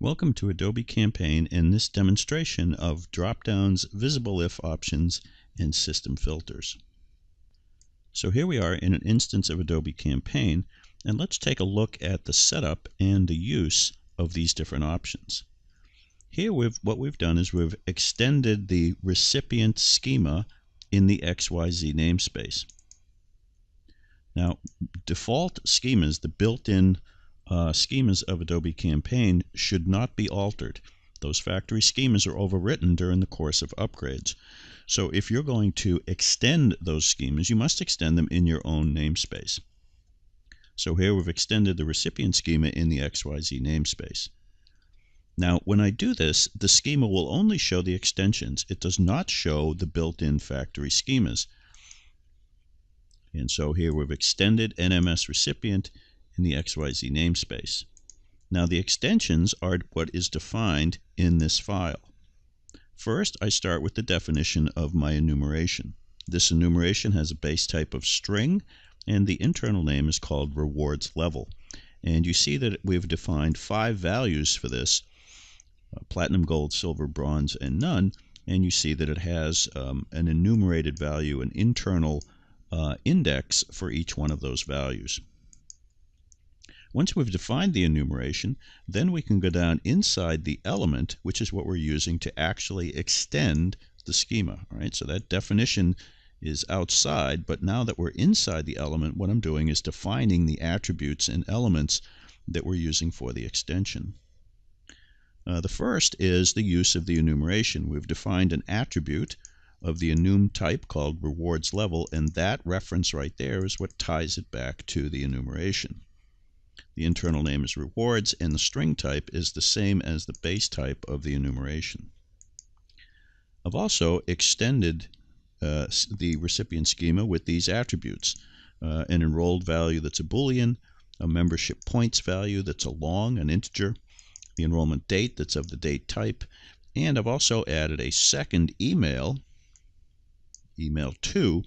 Welcome to Adobe Campaign and this demonstration of drop-downs, visibleIf options, and system filters. So here we are in an instance of Adobe Campaign, and let's take a look at the setup and the use of these different options. Here what we've done is we've extended the recipient schema in the XYZ namespace. Now, default schemas, the built-in schemas of Adobe Campaign, should not be altered. Those factory schemas are overwritten during the course of upgrades. So if you're going to extend those schemas, you must extend them in your own namespace. So here we've extended the recipient schema in the XYZ namespace. Now when I do this, the schema will only show the extensions. It does not show the built-in factory schemas. And so here we've extended NMS recipient in the XYZ namespace. Now the extensions are what is defined in this file. First, I start with the definition of my enumeration. This enumeration has a base type of string, and the internal name is called rewards level. And you see that we've defined 5 values for this: platinum, gold, silver, bronze, and none. And you see that it has an enumerated value, an internal index for each one of those values. Once we've defined the enumeration, then we can go down inside the element, which is what we're using to actually extend the schema. All right, so that definition is outside, but now that we're inside the element, what I'm doing is defining the attributes and elements that we're using for the extension. The first is the use of the enumeration. We've defined an attribute of the enum type called rewards level, and that reference right there is what ties it back to the enumeration. The internal name is rewards, and the string type is the same as the base type of the enumeration. I've also extended the recipient schema with these attributes: an enrolled value that's a Boolean, a membership points value that's a long, an integer, the enrollment date that's of the date type, and I've also added a second email 2,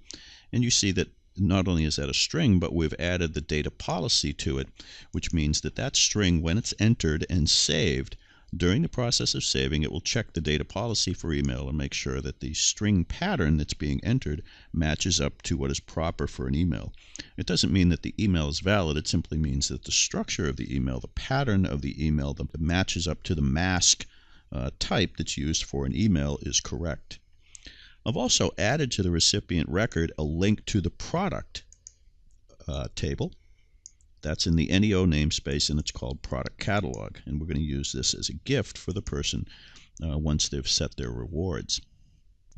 and you see that not only is that a string, but we've added the dataPolicy to it, which means that that string, when it's entered and saved, during the process of saving, it will check the dataPolicy for email and make sure that the string pattern that's being entered matches up to what is proper for an email. It doesn't mean that the email is valid. It simply means that the structure of the email, the pattern of the email that matches up to the mask type that's used for an email is correct. I've also added to the recipient record a link to the product table. That's in the NEO namespace, and it's called product catalog. And we're going to use this as a gift for the person once they've set their rewards.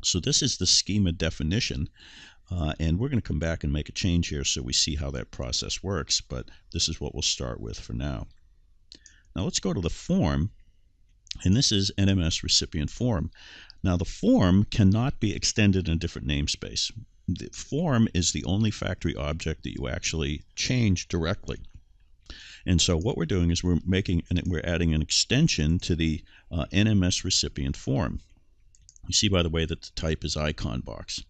So this is the schema definition, and we're going to come back and make a change here so we see how that process works, but this is what we'll start with for now. Now let's go to the form, and this is NMS recipient form. Now the form cannot be extended in a different namespace. The form is the only factory object that you actually change directly. And so what we're doing is we're adding an extension to the NMS recipient form. You see, by the way, that the type is icon box.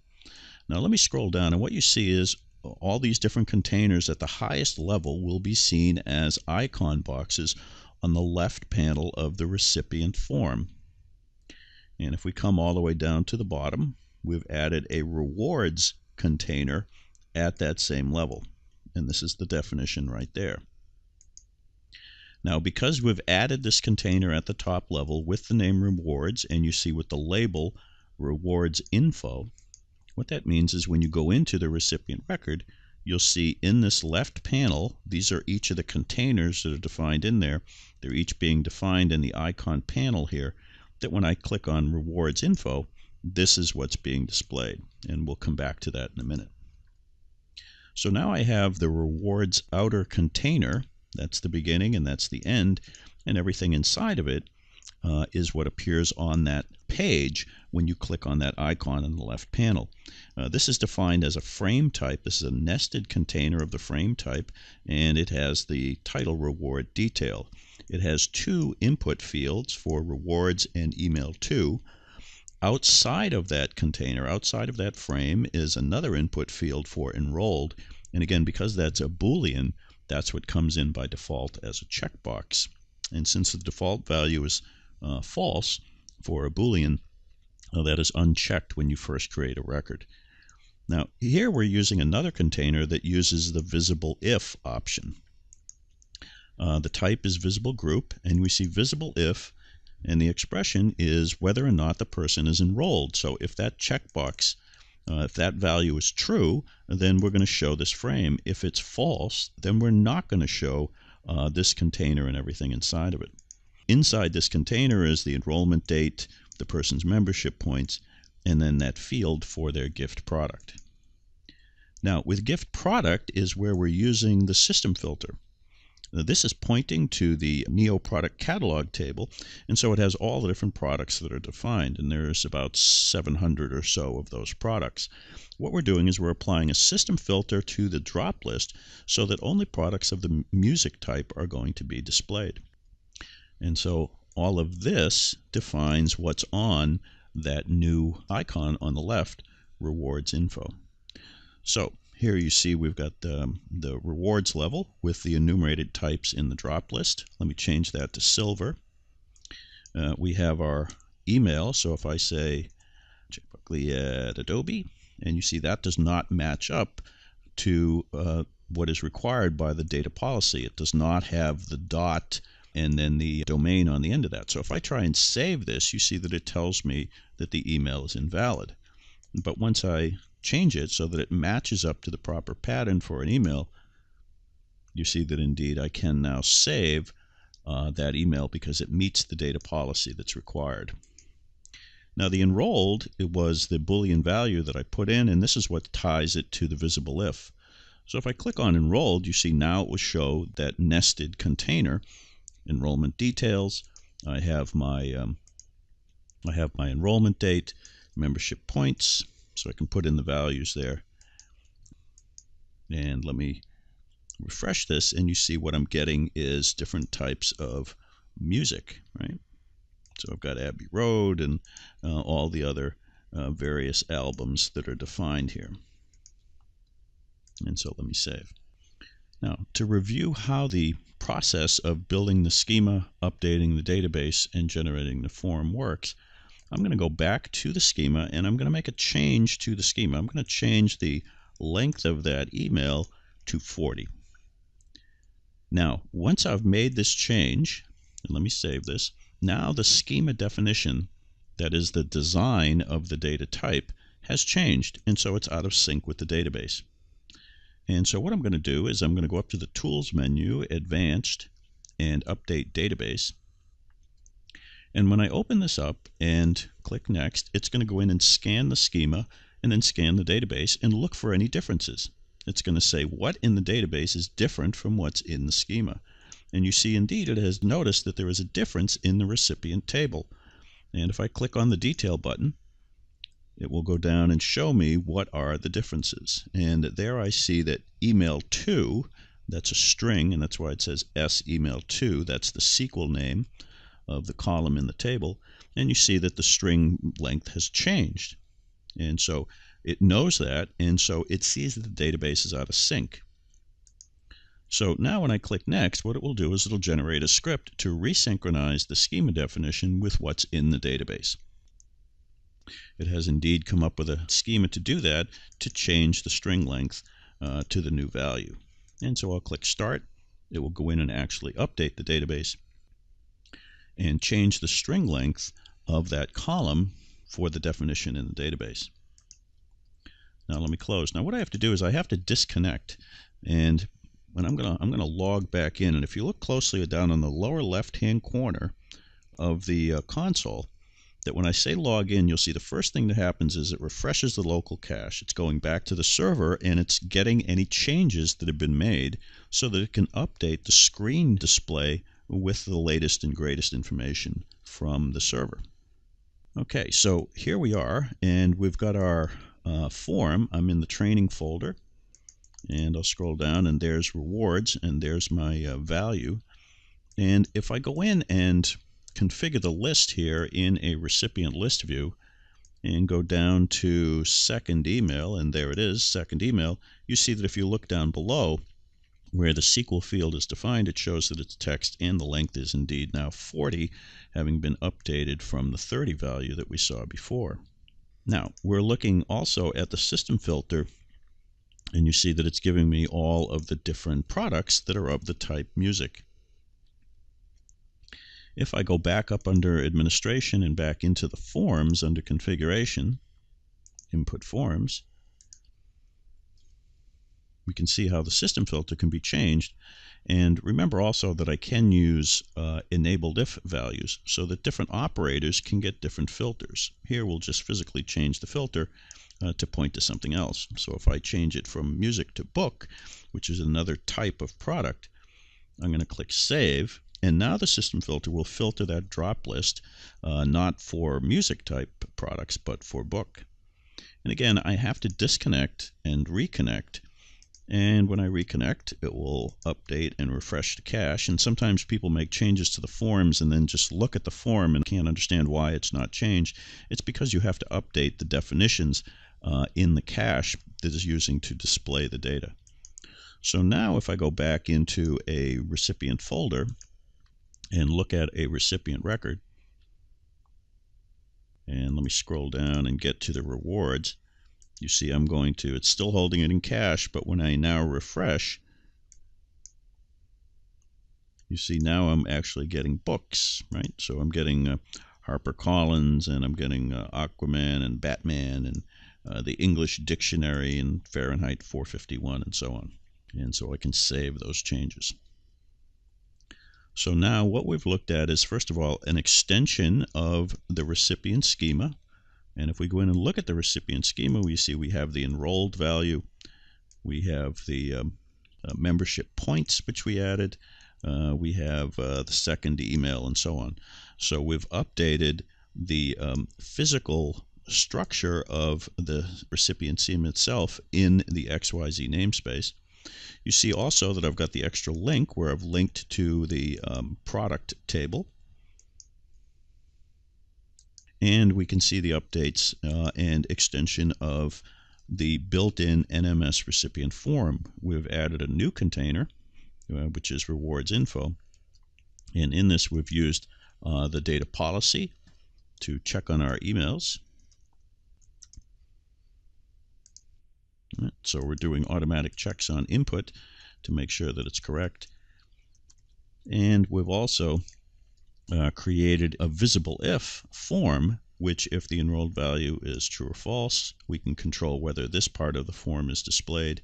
Now let me scroll down, and what you see is all these different containers at the highest level will be seen as icon boxes on the left panel of the recipient form. And if we come all the way down to the bottom, we've added a rewards container at that same level. And this is the definition right there. Now, because we've added this container at the top level with the name rewards, and you see with the label rewards info, what that means is when you go into the recipient record, you'll see in this left panel, these are each of the containers that are defined in there. They're each being defined in the icon panel here, that when I click on rewards info, this is what's being displayed, and we'll come back to that in a minute. So now I have the rewards outer container. That's the beginning and that's the end, and everything inside of it is what appears on that page when you click on that icon in the left panel. This is defined as a frame type. This is a nested container of the frame type, and it has the title reward detail. It has 2 input fields for rewards and email 2. Outside of that container, outside of that frame, is another input field for enrolled. And again, because that's a Boolean, that's what comes in by default as a checkbox. And since the default value is false for a Boolean, that is unchecked when you first create a record. Now here we're using another container that uses the visibleIf option. The type is visibleGroup, and we see visibleIf, and the expression is whether or not the person is enrolled. So if that checkbox, if that value is true, then we're going to show this frame. If it's false, then we're not going to show this container and everything inside of it. Inside this container is the enrollment date, the person's membership points, and then that field for their gift product. Now with gift product is where we're using the system filter. This is pointing to the Neo product catalog table, and so it has all the different products that are defined, and there's about 700 or so of those products. What we're doing is we're applying a system filter to the drop list so that only products of the music type are going to be displayed. And so all of this defines what's on that new icon on the left, rewards info. So here you see we've got the rewards level with the enumerated types in the drop list. Let me change that to silver. We have our email, so if I say Jake Buckley at Adobe, and you see that does not match up to what is required by the data policy. It does not have the dot and then the domain on the end of that. So if I try and save this, you see that it tells me that the email is invalid. But once I change it so that it matches up to the proper pattern for an email, you see that indeed I can now save that email because it meets the data policy that's required. Now the enrolled, it was the Boolean value that I put in, and this is what ties it to the visibleIf. So if I click on enrolled, you see now it will show that nested container, enrollment details. I have my enrollment date, membership points, so I can put in the values there. And let me refresh this, and you see what I'm getting is different types of music, right? So I've got Abbey Road and all the other various albums that are defined here. And so let me save. Now, to review how the process of building the schema, updating the database, and generating the form works, I'm going to go back to the schema, and I'm going to make a change to the schema. I'm going to change the length of that email to 40. Now, once I've made this change, and let me save this, now the schema definition, that is the design of the data type, has changed, and so it's out of sync with the database. And so what I'm going to do is I'm going to go up to the Tools menu, Advanced, and Update Database. And when I open this up and click Next, it's going to go in and scan the schema and then scan the database and look for any differences. It's going to say what in the database is different from what's in the schema. And you see indeed it has noticed that there is a difference in the recipient table. And if I click on the Detail button, it will go down and show me what are the differences. And there I see that email 2, that's a string, and that's why it says S email 2, that's the SQL name of the column in the table, and you see that the string length has changed. And so it knows that, and so it sees that the database is out of sync. So now when I click Next, what it will do is it'll generate a script to resynchronize the schema definition with what's in the database. It has indeed come up with a schema to do that, to change the string length to the new value. And so I'll click Start. It will go in and actually update the database and change the string length of that column for the definition in the database. Now let me close. Now what I have to do is I have to disconnect, and when I'm gonna log back in, and if you look closely down on the lower left hand corner of the console, that when I say log in, you'll see the first thing that happens is it refreshes the local cache. It's going back to the server and it's getting any changes that have been made so that it can update the screen display with the latest and greatest information from the server. Okay, so here we are, and we've got our form. I'm in the training folder, and I'll scroll down, and there's rewards, and there's my value. And if I go in and configure the list here in a recipient list view and go down to second email, and there it is, second email, you see that if you look down below, Where the SQL field is defined, it shows that it's text and the length is indeed now 40, having been updated from the 30 value that we saw before. Now, we're looking also at the system filter, and you see that it's giving me all of the different products that are of the type music. If I go back up under Administration and back into the Forms under Configuration, Input Forms, we can see how the system filter can be changed. And remember also that I can use enabled if values so that different operators can get different filters. Here we'll just physically change the filter to point to something else. So if I change it from music to book, which is another type of product, I'm going to click Save. And now the system filter will filter that drop list not for music type products, but for book. And again, I have to disconnect and reconnect. And when I reconnect, it will update and refresh the cache. And sometimes people make changes to the forms and then just look at the form and can't understand why it's not changed. It's because you have to update the definitions in the cache that is using to display the data. So now if I go back into a recipient folder and look at a recipient record, and let me scroll down and get to the rewards, you see it's still holding it in cache, but when I now refresh, you see now I'm actually getting books, right? So I'm getting HarperCollins, and I'm getting Aquaman and Batman, and the English Dictionary, and Fahrenheit 451, and so on. And so I can save those changes. So now what we've looked at is, first of all, an extension of the recipient schema. And if we go in and look at the recipient schema, we see we have the enrolled value, we have the membership points, which we added, we have the second email, and so on. So we've updated the physical structure of the recipient schema itself in the XYZ namespace. You see also that I've got the extra link where I've linked to the product table. And we can see the updates and extension of the built-in NMS recipient form. We've added a new container, which is rewards info. And in this, we've used the dataPolicy to check on our emails. Right, so we're doing automatic checks on input to make sure that it's correct. And we've also created a visibleIf form, which if the enrolled value is true or false, we can control whether this part of the form is displayed.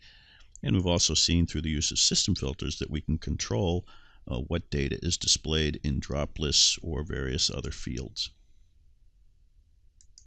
And we've also seen through the use of system filters that we can control what data is displayed in drop lists or various other fields.